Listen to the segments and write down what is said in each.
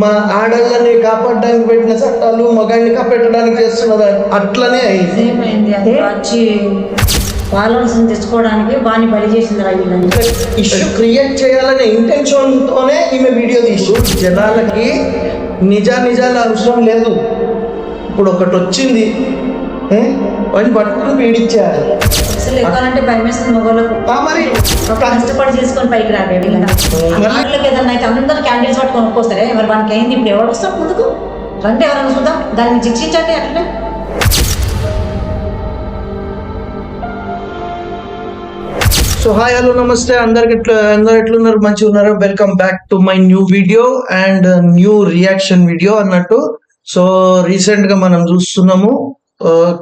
మా ఆడళ్ళని కాపాడడానికి పెట్టిన చట్టాలు మగాడిని కాపాడడానికి చేస్తున్నది అట్లనే వచ్చి ఫాలోవర్స్ తెచ్చుకోవడానికి బాగా బలి చేసింది. ఇష్యూ క్రియేట్ చేయాలనే ఇంటెన్షన్ తోనే ఈమె వీడియో తీసు. జనాలకి నిజాలు అవసరం లేదు. ఇప్పుడు ఒకటి వచ్చింది వాడిని పట్టుకుని పీడించారు. అసలు ఎక్కాలంటే భయం వేస్తుంది మగవాళ్ళకు. మరి కష్టపడి చేసుకొని పైకి రాబేది ఏదన్నా అయితే అందరూ క్యాండిల్స్ పట్టుకొని ఒక్కొస్తారే మరి వానికి అయింది. ఇప్పుడు ఎవరు వస్తారు ముందుకు రండి, ఎవరైనా చూద్దాం, దాన్ని శిక్షించండి అట్లనే. సో హాయ్ హలో నమస్తే అందరు ఎట్లున్నారు, మంచిగా ఉన్నారు? Welcome back to my new video and new reaction video అన్నట్టు. సో రీసెంట్ గా మనం చూస్తున్నాము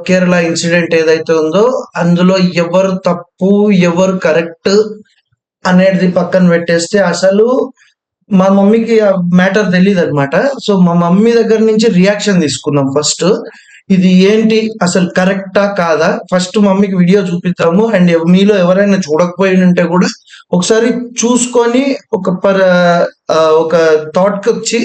కేరళ ఇన్సిడెంట్ ఏదైతే ఉందో అందులో ఎవరు తప్పు ఎవరు కరెక్ట్ అనేది పక్కన పెట్టేస్తే అసలు మా మమ్మీకి ఆ మ్యాటర్ తెలియదు అనమాట. సో మా మమ్మీ దగ్గర నుంచి రియాక్షన్ తీసుకున్నాం. ఫస్ట్ ఇది ఏంటి, అసలు కరెక్టా కాదా, ఫస్ట్ మమ్మీకి వీడియో చూపిద్దాము. అండ్ మీలో ఎవరైనా చూడకపోయి ఉంటే కూడా ఒకసారి చూసుకొని ఒక థాట్ కి వచ్చి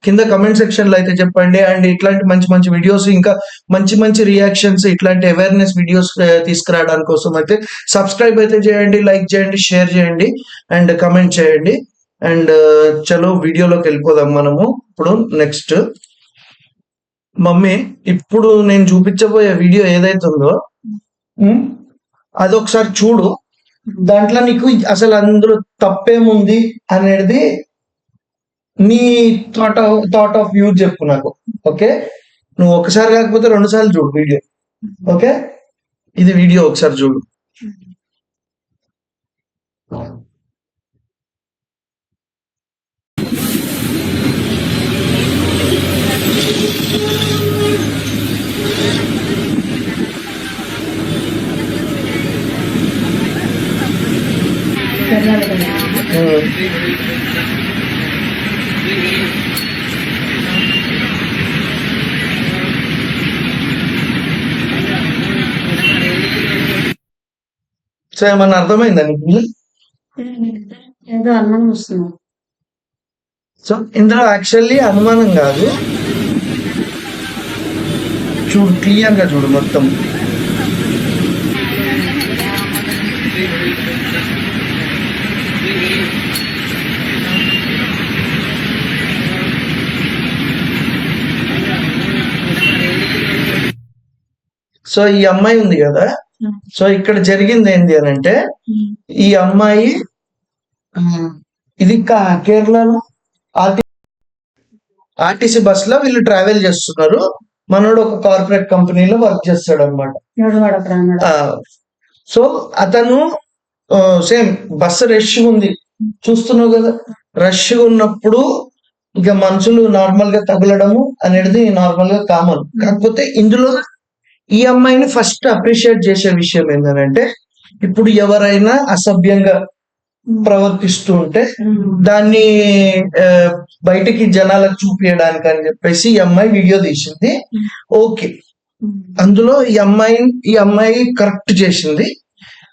కింద కమెంట్ సెక్షన్ లో అయితే చెప్పండి. అండ్ ఇట్లాంటి మంచి వీడియోస్, ఇంకా మంచి రియాక్షన్స్, ఇట్లాంటి అవేర్నెస్ వీడియోస్ తీసుకురావడానికి కోసం అయితే సబ్స్క్రైబ్ అయితే చేయండి, లైక్ చేయండి, షేర్ చేయండి అండ్ కమెంట్ చేయండి. అండ్ చలో వీడియోలోకి వెళ్ళిపోదాం మనము. ఇప్పుడు నెక్స్ట్ మమ్మీ, ఇప్పుడు నేను చూపించబోయే వీడియో ఏదైతే ఉందో అది ఒకసారి చూడు. దాంట్లో నీకు అసలు అందులో తప్పేముంది అనేది నీ థాట్ ఆఫ్ వ్యూ చెప్పు నాకు. ఓకే, నువ్వు ఒకసారి కాకపోతే 2 సార్లు చూడు వీడియో. ఓకే, ఇది వీడియో ఒకసారి చూడు. సో ఏమన్నా అర్థమైందా నీకు? ఏదో అనుమానం వస్తుంది. సో ఇందులో యాక్చువల్లీ అనుమానం కాదు, చూడు క్లియర్ గా చూడు మొత్తం. సో ఈ అమ్మాయి ఉంది కదా, సో ఇక్కడ జరిగింది ఏంటి అని అంటే, ఈ అమ్మాయి ఇది కేరళలో ఆర్టీసీ బస్ లో వీళ్ళు ట్రావెల్ చేస్తున్నారు. మనోడు ఒక కార్పొరేట్ కంపెనీలో వర్క్ చేస్తాడు అనమాట. సో అతను సేమ్ బస్సు రష్ ఉంది, చూస్తున్నావు కదా, రష్ ఉన్నప్పుడు ఇక మనుషులు నార్మల్ గా తగలడము అనేది నార్మల్ గా కామన్. కాకపోతే ఇందులో ఈ అమ్మాయిని ఫస్ట్ అప్రిషియేట్ చేసే విషయం ఏంటంటే, ఇప్పుడు ఎవరైనా అసభ్యంగా ప్రవర్తిస్తూ ఉంటే దాన్ని బయటికి జనాలకు చూపించడానికి అని చెప్పేసి ఈ అమ్మాయి వీడియో తీసింది. ఓకే, అందులో ఈ అమ్మాయి కరెక్ట్ చేసింది.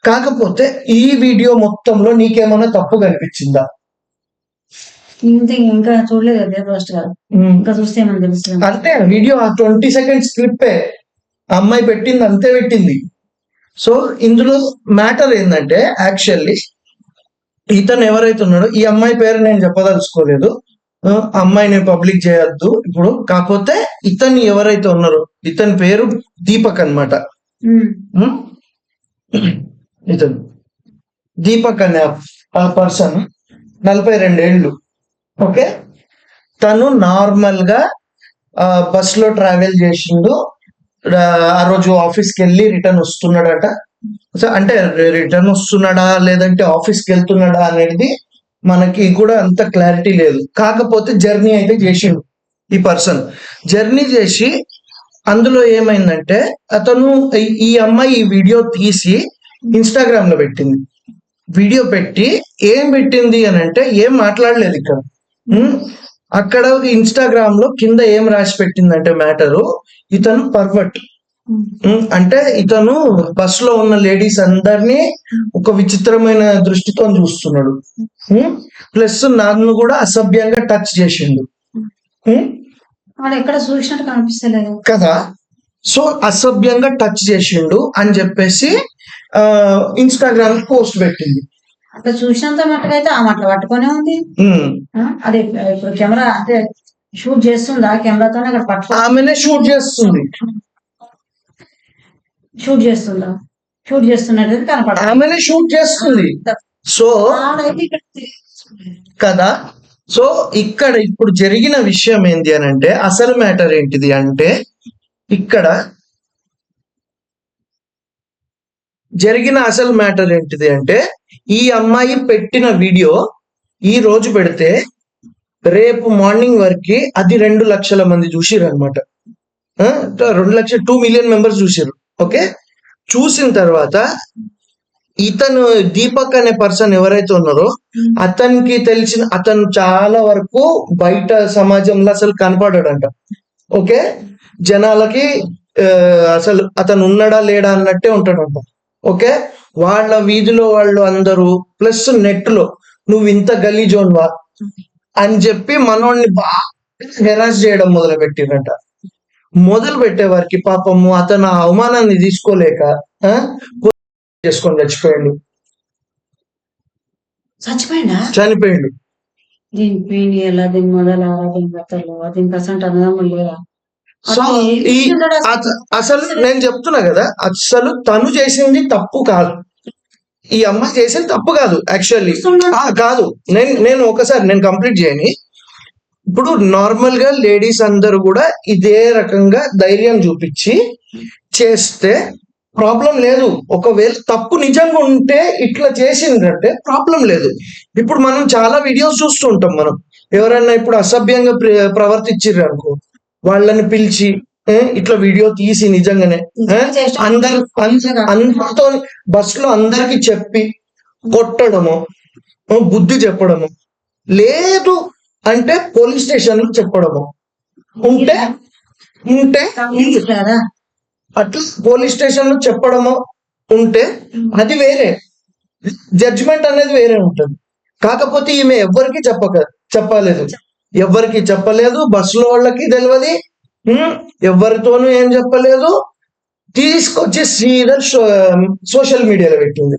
కాకపోతే ఈ వీడియో మొత్తంలో నీకేమైనా తప్పు కనిపించిందా? ఇంకా చూడలేదు, ఇంకా చూస్తే అంటే వీడియో 20 seconds క్లిప్పే అమ్మాయి పెట్టింది, అంతే పెట్టింది. సో ఇందులో మ్యాటర్ ఏంటంటే, యాక్చువల్లీ ఇతను ఎవరైతే ఉన్నాడో, ఈ అమ్మాయి పేరు నేను చెప్పదలుచుకోలేదు, అమ్మాయిని పబ్లిక్ చేయొద్దు ఇప్పుడు. కాకపోతే ఇతను ఎవరైతే ఉన్నారో, ఇతని పేరు దీపక్ అనమాట. ఇతను దీపక్ అనే పర్సన్ 42 ఏళ్ళు. ఓకే, తను నార్మల్ గా బస్ లో ట్రావెల్ చేసిండు. ఆ రోజు ఆఫీస్కి వెళ్ళి రిటర్న్ వస్తున్నాడట. అంటే రిటర్న్ వస్తున్నాడా లేదంటే ఆఫీస్కి వెళ్తున్నాడా అనేది మనకి కూడా అంత క్లారిటీ లేదు. కాకపోతే జర్నీ అయితే చేసిండు ఈ పర్సన్. జర్నీ చేసి అందులో ఏమైందంటే, అతను ఈ అమ్మాయి ఈ వీడియో తీసి ఇన్స్టాగ్రామ్ లో పెట్టింది. వీడియో పెట్టి ఏం పెట్టింది అని అంటే, ఏం మాట్లాడలేదు ఇక్కడ. అక్కడ ఇన్స్టాగ్రామ్ లో కింద ఏం రాసి పెట్టిందంటే మ్యాటరు, ఇతను పర్వర్ట్. అంటే ఇతను బస్ లో ఉన్న లేడీస్ అందరినీ ఒక విచిత్రమైన దృష్టితో చూస్తున్నాడు. ప్లస్ నన్ను కూడా అసభ్యంగా టచ్ చేసిండు. ఉమ్, వాడు ఎక్కడ చూసినట్టు కనిపిస్తలేదు. కదా. సో అసభ్యంగా టచ్ చేసిండు అని చెప్పేసి ఇన్స్టాగ్రామ్ పోస్ట్ పెట్టింది. అట్లా చూసినంత మట్టుకైతే ఆమె అట్లా పట్టుకొనే ఉంది. ఉమ్, అదే ఇప్పుడు కెమెరా అంటే షూట్ చేస్తుందా కెమెరాతోనే అక్కడ పట్టుకో ఆమెనే షూట్ చేస్తుంది. షూట్ చేస్తుందా షూట్ చేస్తున్నట్టు కనపడ ఆమెనే షూట్ చేస్తుంది. సో కదా. సో ఇక్కడ ఇప్పుడు జరిగిన విషయం ఏంటి అని అంటే, అసలు మ్యాటర్ ఏంటిది అంటే, ఇక్కడ జరిగిన అసలు మ్యాటర్ ఏంటిది అంటే, ఈ అమ్మాయి పెట్టిన వీడియో ఈ రోజు పెడితే రేపు మార్నింగ్ వరకు అది 2 లక్షల మంది చూసిరు అనమాట. 2 మిలియన్ మెంబర్స్ చూసిరు. ఓకే, చూసిన తర్వాత ఇతను దీపక్ అనే పర్సన్ ఎవరైతే ఉన్నారో అతనికి అతను చాలా వరకు బయట సమాజంలో అసలు కనపడాడంట. ఓకే, జనాలకి అసలు అతను ఉన్నాడా లేడా అన్నట్టే ఉంటాడంట. ఓకే, వాళ్ళ వీధిలో వాళ్ళు అందరూ ప్లస్ నెట్ లో నువ్వు ఇంత గలీజోన్వా అని చెప్పి మనోడిని బాగా హెరాస్ చేయడం మొదలు పెట్టిరంట. మొదలు పెట్టే వారికి పాపము అతను ఆ అవమానాన్ని తీసుకోలేక చేసుకొని చనిపోయిండు. దీని పీనియలా దీని మొదల దీని గతలు దీని పర్సెంట్ అన్నదమ్ములు లేదా? సో అసలు నేను చెప్తున్నా కదా, అసలు తను చేసింది తప్పు కాదు, ఈ అమ్మాయి చేసింది తప్పు కాదు యాక్చువల్లీ. కాదు, నేను ఒకసారి నేను కంప్లీట్ చేయని. ఇప్పుడు నార్మల్ గా లేడీస్ అందరూ కూడా ఇదే రకంగా ధైర్యం చూపించి చేస్తే ప్రాబ్లం లేదు. ఒకవేళ తప్పు నిజంగా ఉంటే ఇట్లా చేసిందంటే ప్రాబ్లం లేదు. ఇప్పుడు మనం చాలా వీడియోస్ చూస్తుంటాం. మనం ఎవరైనా ఇప్పుడు అసభ్యంగా ప్రవర్తించారు అనుకో, వాళ్ళని పిలిచి ఇట్లా వీడియో తీసి నిజంగానే అందరితో బస్సులో అందరికి చెప్పి కొట్టడము, బుద్ధి చెప్పడము, లేదు అంటే పోలీస్ స్టేషన్ లో చెప్పడము ఉంటే అట్లా పోలీస్ స్టేషన్ లో చెప్పడము ఉంటే అది వేరే, జడ్జిమెంట్ అనేది వేరే ఉంటుంది. కాకపోతే ఈమె ఎవరికి చెప్పలేదు, బస్సులో వాళ్ళకి తెలియదు, ఎవరితోనూ ఏం చెప్పలేదు, తీసుకొచ్చి సీదా సోషల్ మీడియాలో పెట్టింది.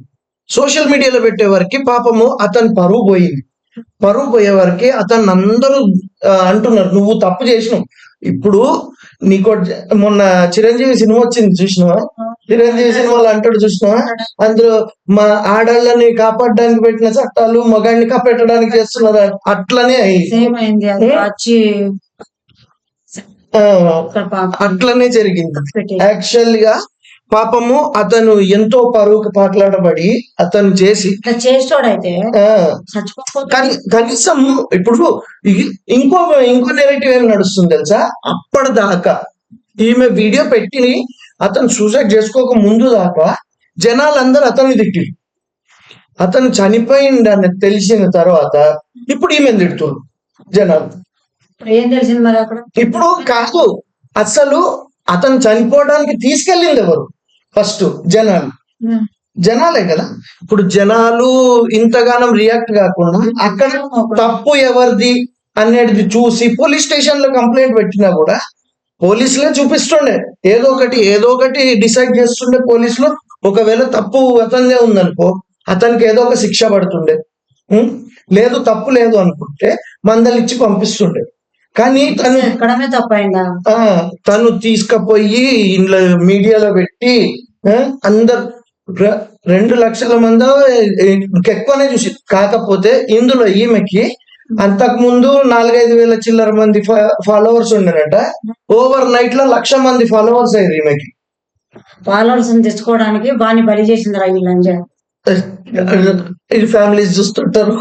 సోషల్ మీడియాలో పెట్టే వరకు పాపము అతను పరువు పోయే వరకు అతను అందరూ అంటున్నారు నువ్వు తప్పు చేసినావు. ఇప్పుడు నీకు మొన్న చిరంజీవి సినిమా వచ్చింది చూసినావా? చిరంజీవి సినిమాలో అంటాడు చూసినావా, అందులో మా ఆడళ్ళని కాపాడడానికి పెట్టిన చట్టాలు మగాడిని కాపాడడానికి చేస్తున్నారు, అట్లనే అట్లనే జరిగింది. యాక్చువల్ గా పాపము అతను ఎంతో పరువుకు పాటలాడబడి అతను చేస్తాడైతే కనీసం ఇప్పుడు ఇంకో నెగటివ్ ఏం నడుస్తుంది తెలుసా? అప్పటిదాకా ఈమె వీడియో పెట్టి అతను సూసైడ్ చేసుకోక ముందు దాకా జనాలందరూ అతన్ని తిట్టిరు. అతను చనిపోయిందని తెలిసిన తర్వాత ఇప్పుడు ఈమె తిడుతున్నారు జనాలు. ఏం తెలిసింది మరి అక్కడ? ఇప్పుడు కాదు, అసలు అతను చనిపోవడానికి తీసుకెళ్ళింది ఎవరు? ఫస్ట్ జనాలే కదా. ఇప్పుడు జనాలు ఇంతగానం రియాక్ట్ కాకుండా అక్కడ తప్పు ఎవరిది అనేది చూసి పోలీస్ స్టేషన్ లో కంప్లైంట్ పెట్టినా కూడా పోలీసులే చూపిస్తుండే, ఏదో ఒకటి డిసైడ్ చేస్తుండే పోలీసులు. ఒకవేళ తప్పు అతనిదే ఉందనుకో అతనికి ఏదో ఒక శిక్ష పడుతుండే, లేదు తప్పు లేదు అనుకుంటే మందలిచ్చి పంపిస్తుండే. కానీ తను తీసుకుపోయి ఇంట్లో మీడియాలో పెట్టి అందరు 2 లక్షల మంది ఎక్కువనే చూసి, కాకపోతే ఇందులో ఈమెకి అంతకు ముందు 4-5 వేల చిల్లర మంది ఫాలోవర్స్ ఉండేనట. ఓవర్ నైట్ లో 1,00,000 మంది ఫాలోవర్స్ అయ్యారు ఈమెకి. ఫాలోవర్స్ తెచ్చుకోవడానికి బాగా బలి చేసింది ఇది ఫ్యామిలీస్ చూస్తుంటారు.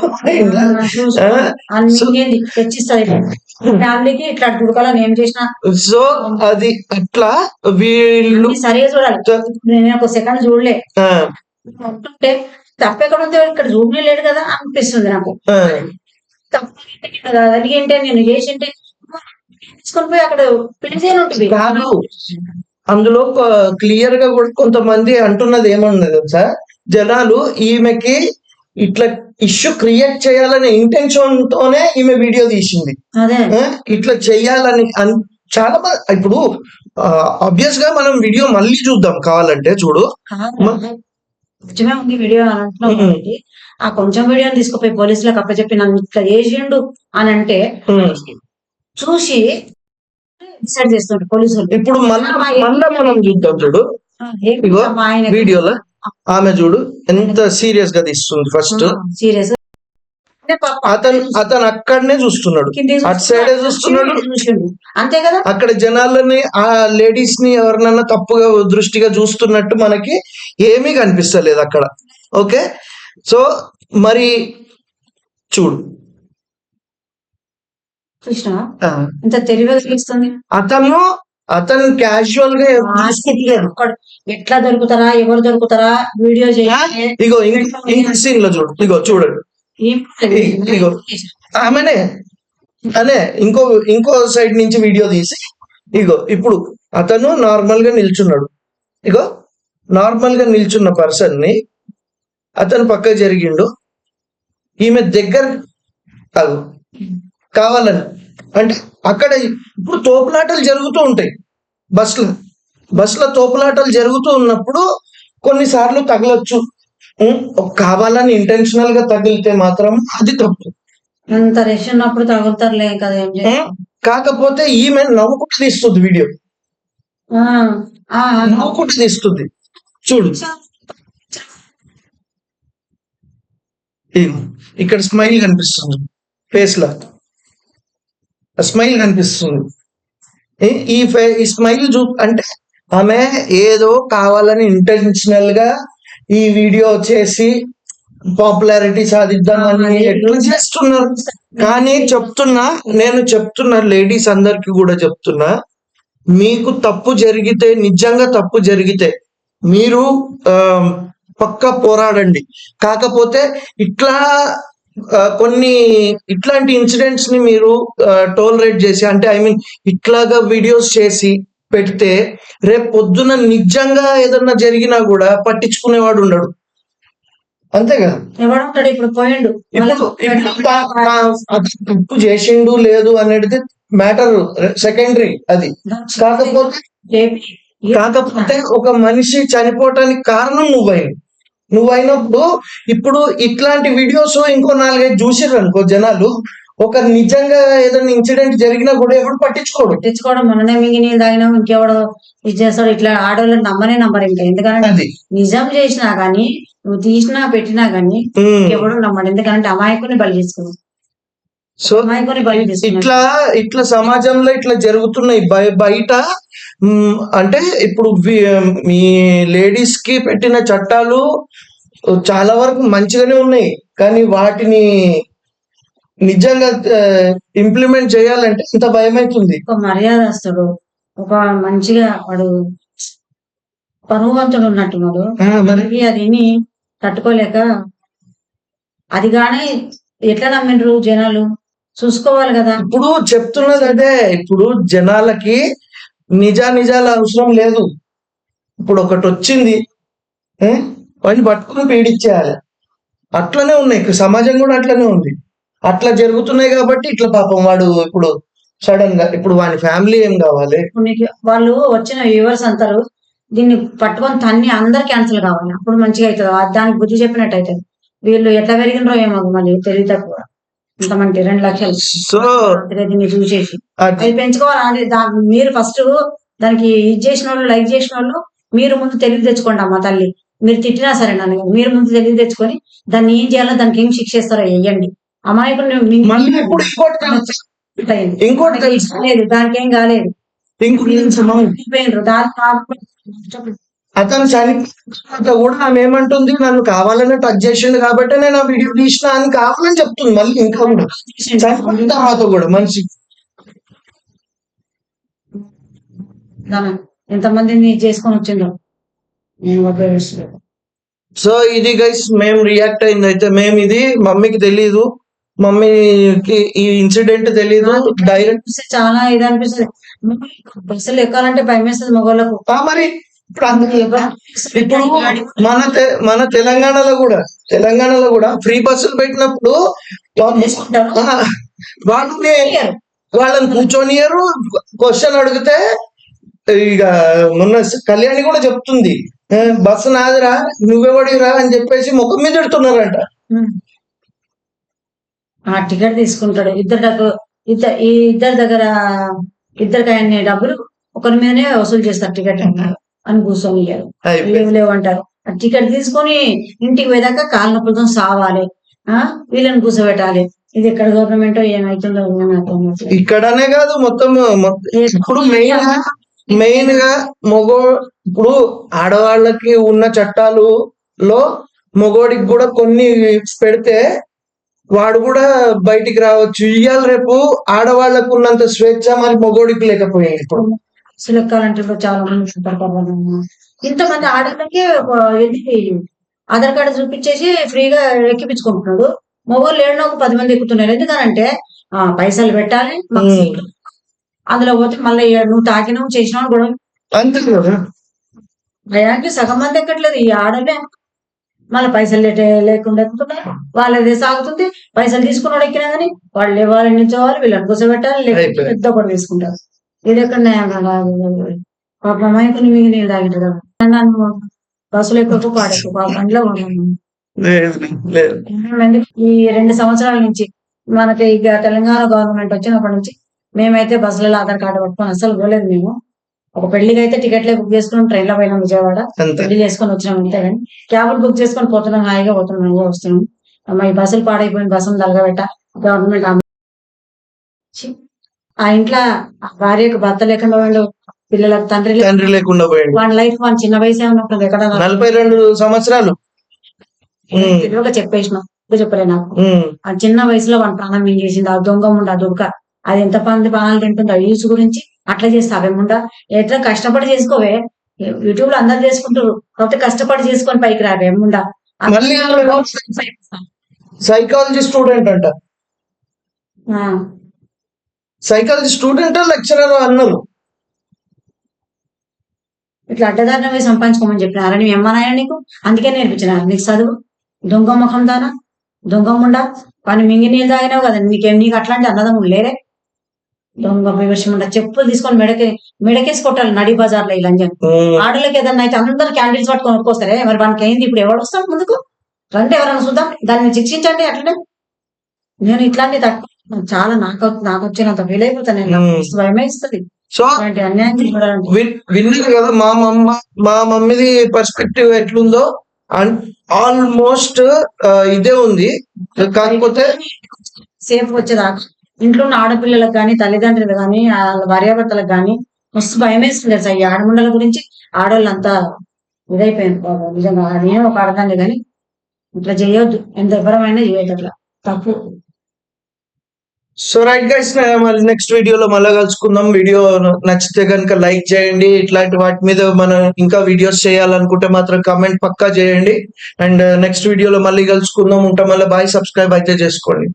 ఫ్యామిలీకి ఇట్లా గుడకాలని ఏం చేసిన సో అది అట్లా వీళ్ళు సరిగా చూడాలి. నేను ఒక సెకండ్ చూడలే ఉంటుంటే తప్పెక్కడ ఉందో ఇక్కడ చూడలేడు కదా అనిపిస్తుంది నాకు. తప్పు అడిగింటే నేను చేసింటే తీసుకొని పోయి అక్కడ పిలిచేది ఉంటుంది కాదు. అందులో క్లియర్ గా కూడా కొంతమంది అంటున్నది ఏమన్నది తెలుసా, జనాలు ఈమెకి ఇట్లా ఇష్యూ క్రియేట్ చేయాలనే ఇంటెన్షన్ తోనే ఈమె వీడియో తీసింది. అదే ఇట్లా చెయ్యాలని చాలా ఇప్పుడు ఆబ్వియస్ గా మనం వీడియో మళ్ళీ చూద్దాం కావాలంటే చూడు. నిజమే ఉంది వీడియో అని అంటున్నావు కాబట్టి ఆ కొంచెం వీడియోని తీసుకుపోయి పోలీసులకు అప్పచెప్పి నన్ను ఇట్లా చేసిండు అని అంటే చూసి డిసైడ్ చేస్తుంటారు పోలీసులు. ఇప్పుడు మళ్ళా మనం చూద్దాం చూడు. ఇగో వీడియోలో ఆమె చూడు ఎంత సీరియస్ గా తీస్తుంది. ఫస్ట్ సీరియస్ అతను అక్కడనే చూస్తున్నాడు, అటు సైడే చూస్తున్నాడు. అంతే కదా. అక్కడ జనాలని ఆ లేడీస్ ని ఎవరినన్నా తప్పుగా దృష్టిగా చూస్తున్నట్టు మనకి ఏమీ కనిపిస్తలేదు అక్కడ. ఓకే, సో మరి చూడు కృష్ణ ఇంత తెలివిగా తెలుస్తుంది. అతను క్యాజువల్ గా ఎట్లా దొరుకుతారా, ఎవరు దొరుకుతారా వీడియో చేయాలి. ఇగో ఇంక సీన్ లో చూడు, ఇగో చూడండి. ఇగో ఆమెనే అనే ఇంకో సైడ్ నుంచి వీడియో తీసి ఇగో ఇప్పుడు అతను నార్మల్ గా నిల్చున్నాడు. ఇగో నార్మల్ గా నిల్చున్న పర్సన్ ని అతను పక్క జరిగిండు. ఈమె దగ్గర కావాలని అంటే అక్కడ ఇప్పుడు తోపులాటలు జరుగుతూ ఉంటాయి. బస్సులో తోపులాటలు జరుగుతూ ఉన్నప్పుడు కొన్నిసార్లు తగలొచ్చు. కావాలని ఇంటెన్షనల్ గా తగిలితే మాత్రం అది తప్పు. అంత రష్ ఉన్నప్పుడు తగులుతారులే కదా. కాకపోతే ఈమె నవ్వుకుంటూ తీస్తుంది వీడియో, నవ్వుకుంటూ తీస్తుంది. చూడు ఇక్కడ స్మైల్ కనిపిస్తుంది, ఫేస్ లో స్మైల్ కనిపిస్తుంది. ఈ స్మైల్ అంటే ఆమె ఏదో కావాలని ఇంటెన్షనల్ గా ఈ వీడియో చేసి పాపులారిటీ సాధిద్దామని ఎట్లా చేస్తున్నారు. కానీ నేను చెప్తున్నా లేడీస్ అందరికి కూడా చెప్తున్నా, మీకు తప్పు జరిగితే, నిజంగా తప్పు జరిగితే మీరు పక్కా పోరాడండి. కాకపోతే కొన్ని ఇట్లాంటి ఇన్సిడెంట్స్ ని మీరు టోలరేట్ చేసి అంటే ఇట్లాగా వీడియోస్ చేసి పెడితే రేపు పొద్దున నిజంగా ఏదన్నా జరిగినా కూడా పట్టించుకునేవాడు ఉండడు. అంతే కదా. ఎవడుంటాడు ఇప్పుడు పోయిండు. తప్పు చేసిండు లేదు అనేది మ్యాటర్ సెకండరీ. అది కాకపోతే ఒక మనిషి చనిపోవటానికి కారణం నువ్వైనప్పుడు ఇప్పుడు ఇట్లాంటి వీడియోస్ ఇంకో 4-5 చూసిర్రు అనుకో జనాలు, ఒక నిజంగా ఏదైనా ఇన్సిడెంట్ జరిగినా కూడా ఎవరు పట్టించుకోవడం మననే మింగిని తాగినా ఇంకెవడో ఇది చేస్తాడు. ఇట్లా ఆడవాళ్ళని నమ్మరు ఇంకా. ఎందుకంటే నిజం చేసినా గానీ నువ్వు తీసినా పెట్టినా గానీ ఎవడు నమ్మడు. ఎందుకంటే అమాయకుని బలి చేసుకున్నావు. సో ఇట్లా సమాజంలో ఇట్లా జరుగుతున్నాయి బయట. అంటే ఇప్పుడు మీ లేడీస్ కి పెట్టిన చట్టాలు చాలా వరకు మంచిగానే ఉన్నాయి, కానీ వాటిని నిజంగా ఇంప్లిమెంట్ చేయాలంటే ఇంత భయం అవుతుంది. ఒక మర్యాదస్తుడు, ఒక మంచిగా వాడు పరువంతుడు ఉన్నట్టున్నాడు. మనకి అది తట్టుకోలేక అది కానీ ఎట్లా నమ్మిండ్రు జనాలు చూసుకోవాలి కదా. ఇప్పుడు చెప్తున్నది అదే, ఇప్పుడు జనాలకి నిజాల అవసరం లేదు. ఇప్పుడు ఒకటి వచ్చింది వాడిని పట్టుకుని పీడిచ్చేయాలి. అట్లనే ఉన్నాయి, సమాజం కూడా అట్లనే ఉంది. అట్లా జరుగుతున్నాయి కాబట్టి ఇట్లా పాపం వాడు ఇప్పుడు సడన్ గా ఇప్పుడు వాని ఫ్యామిలీ ఏం కావాలి. వాళ్ళు వచ్చిన వ్యూవర్స్ అంటారు దీన్ని పట్టుకొని తన్ని అందరు క్యాన్సిల్ కావాలి, అప్పుడు మంచిగా అవుతుంది. దానికి బుద్ధి చెప్పినట్టు అవుతుంది. వీళ్ళు ఎట్లా పెరిగినరో ఏమో మళ్ళీ తెలివి తక్కువ. ఇంతమంది 2 లక్షలు దీన్ని చూసేసి అది పెంచుకోవాలి. మీరు ఫస్ట్ దానికి ఇది చేసిన వాళ్ళు, లైక్ చేసిన వాళ్ళు మీరు ముందు తెలివి తెచ్చుకోండి. అమ్మ తల్లి మీరు తిట్టినా సరే నన్ను మీరు ముందు తెలివి తెచ్చుకొని దాన్ని ఏం చేయాలో, దానికి ఏం శిక్ష ఇస్తారో వేయండి. అమాయకుడు ఇంకోటి లేదు, దానికి ఏం కాలేదు. అతను చనిపోయిన కూడా ఆమె ఏమంటుంది, నన్ను కావాలని టచ్ చేసిండు కాబట్టి నేను ఆ వీడియో తీసిన అని కావాలని చెప్తుంది. మళ్ళీ ఇంకా కూడా చనిపోయిన తర్వాత కూడా మనిషి ఎంతమందిని చేసుకొని వచ్చిందో. సో ఇది గైస్ మేము రియాక్ట్ అయింది అయితే మేము ఇది మమ్మీకి తెలీదు, మమ్మీకి ఈ ఇన్సిడెంట్ తెలీదు. డైరెక్ట్ చాలా ఇది అనిపిస్తుంది. బస్సులు ఎక్కాలంటే భయం వేస్తుంది మగవాళ్ళకు. మరి ఇప్పుడు ఇప్పుడు మన తెలంగాణలో కూడా ఫ్రీ బస్సులు పెట్టినప్పుడు వాళ్ళని వాళ్ళని కూర్చొనియరు. క్వశ్చన్ అడిగితే ఇక మొన్న కళ్యాణి కూడా చెప్తుంది, బస్సు నాదిరా నువ్వెవడిరా అని చెప్పేసి ముఖం మీద పెడుతున్నారంట. ఆ టికెట్ తీసుకుంటాడు ఈ ఇద్దరి దగ్గర ఇద్దరికి ఆయన డబ్బులు ఒకరి మీదనే వసూలు చేస్తారు టికెట్ అని కూర్చొని లేవు అంటారు. ఆ టికెట్ తీసుకొని ఇంటికి పోయేదాకా కాళ్ళ నొప్పులతో సావాలి, వీళ్ళని కూర్చోబెట్టాలి. ఇది ఎక్కడ గవర్నమెంట్ ఏమైతుందో ఇక్కడనే కాదు మొత్తం. ఇప్పుడు మెయిన్ గా ఇప్పుడు ఆడవాళ్ళకి ఉన్న చట్టాలలో మొగోడికి కూడా కొన్ని పెడితే వాడు కూడా బయటికి రావచ్చు. ఇవాళ రేపు ఆడవాళ్లకు ఉన్నంత స్వేచ్ఛ మరి మొగోడికి లేకపోయింది. ఇప్పుడు సులెక్కాలంటే చాలా మంది పడతారు. ఇంతమంది ఆడవాళ్ళకి ఆధార్ కార్డు చూపించేసి ఫ్రీగా ఎక్కిపించుకుంటున్నాడు. మొగోళ్ళు ఏడనో ఒక 10 మంది ఎక్కుతున్నారు. ఎందుకనంటే పైసలు పెట్టాలి, అందులో పోతే మళ్ళీ నువ్వు తాకినావు చేసినావు కూడా అంతే కదా. భయానికి సగం మంది ఎక్కట్లేదు. ఈ ఆడలే మళ్ళీ పైసలు లేకుండా ఎక్కుతున్నారు. వాళ్ళదే సాగుతుంది. పైసలు తీసుకున్నాడు ఎక్కినా కానీ వాళ్ళని నిల్చోవాలి, వీళ్ళని కూర్చోబెట్టాలి, లేకపోతే పెద్ద కూడా తీసుకుంటారు. ఇది ఎక్కడ పాపమైకుని మీకు నీళ్ళు తాగింటాడు. బస్సులు ఎక్కువ పాడకు బండిలో ఈ 2 సంవత్సరాల నుంచి మనకి ఇక తెలంగాణ గవర్నమెంట్ వచ్చినప్పటి నుంచి మేమైతే బస్సులలో ఆధార్ కార్డు పట్టుకొని అసలు పోలేదు. మేము ఒక పెళ్లికి అయితే టికెట్లే బుక్ చేసుకుని ట్రైన్ లో పోయినాం విజయవాడ, పెళ్లి చేసుకొని వచ్చినాం అంతే. కానీ క్యాబులు బుక్ చేసుకొని పోతున్నాం, హాయిగా పోతున్నాం, వస్తున్నాం. ఈ బస్సులు పాడైపోయిన బస్సులు తలగబెట్ట గవర్నమెంట్ ఆ ఇంట్లో భార్యకు భర్త లేకుండా పోయిండు, పిల్లలకు తండ్రి లేకుండా పోయిండు. వాళ్ళ లైఫ్ వాళ్ళ చిన్న వయసే ఉన్నప్పుడు ఎక్కడ 42 సంవత్సరాలు చెప్పేసిన చెప్పలే నాకు. ఆ చిన్న వయసులో వాళ్ళ ప్రాణం ఏం చేసింది. ఆ దొంగ ఉండ ఆ దుర్గ అది ఎంత మంది ప్రాణాలు తింటుంది. ఆ యూస్ గురించి అట్లా చేస్తావేముండా. ఎట్లా కష్టపడి చేసుకోవే, యూట్యూబ్ లో అందరు చేసుకుంటారు కాబట్టి కష్టపడి చేసుకొని పైకి రావేముండా. సైకాలజీ స్టూడెంట్ అంట, సైకాలజీ స్టూడెంట్ లెక్చరర్ అన్నారు. ఇట్లా అడ్డదారిన పోయి సంపాదించుకోమని చెప్పినారా నీ అమ్మానాయన నీకు? అందుకే నేర్పించినారు నీకు చదువు. దొంగ ముఖం దానా, దొంగ ముండా పని మింగి నీళ్ళు తాగినావు కదా. నీకు అట్లాంటి అన్నదమ్ములు లేరే? దొంగ వివక్షం ఉండ. చెప్పులు తీసుకొని మెడకేసి కొట్టాలి నడి బజార్లో ఇలా అని చెప్పి. ఆడలకి ఏదన్నా అయితే అందరు క్యాండిల్స్ పట్టుకొని వస్తారే, మరి మనకి అయింది. ఇప్పుడు ఎవరు వస్తాడు ముందుకు? రండి ఎవరన్నా చూద్దాం, దాన్ని శిక్షించండి. అట్లనే నేను ఇట్లాంటి తక్కువ చాలా నాకు వచ్చినంత ఫీల్ అయిపోతాను. నేను భయమే ఇస్తుంది. సో అన్యాయం విన్నారు కదా మా మమ్మీది పర్స్పెక్టివ్ ఎట్లుందో. ఆల్మోస్ట్ ఇదే ఉంది. కాకపోతే సేఫ్ వచ్చేదాకా ఇంట్లో ఉన్న ఆడపిల్లలకు కానీ తల్లిదండ్రులు కానీ వాళ్ళ భార్యాభర్తలకు కానీ మస్తు భయం వేస్తుంది సార్. ఈ ఆడముండల గురించి ఆడవాళ్ళంతా ఇదైపోయింది బాబు. నిజంగా నేను ఒక ఆడదాన్ని కానీ ఇట్లా చేయొద్దు. ఎంత వివరమైనా చేయొద్దు, అట్లా తప్పు. సో రైట్ గైస్, మళ్ళీ నెక్స్ట్ వీడియోలో మళ్ళీ కలుసుకుందాం. వీడియో నచ్చితే కనుక లైక్ చేయండి. ఇట్లాంటి వాటి మీద మనం ఇంకా వీడియోస్ చేయాలనుకుంటే మాత్రం కామెంట్ పక్కా చేయండి. అండ్ నెక్స్ట్ వీడియోలో మళ్ళీ కలుసుకుందాం. ఉంటాం మళ్ళీ. బాయ్. సబ్స్క్రైబ్ అయితే చేసుకోండి.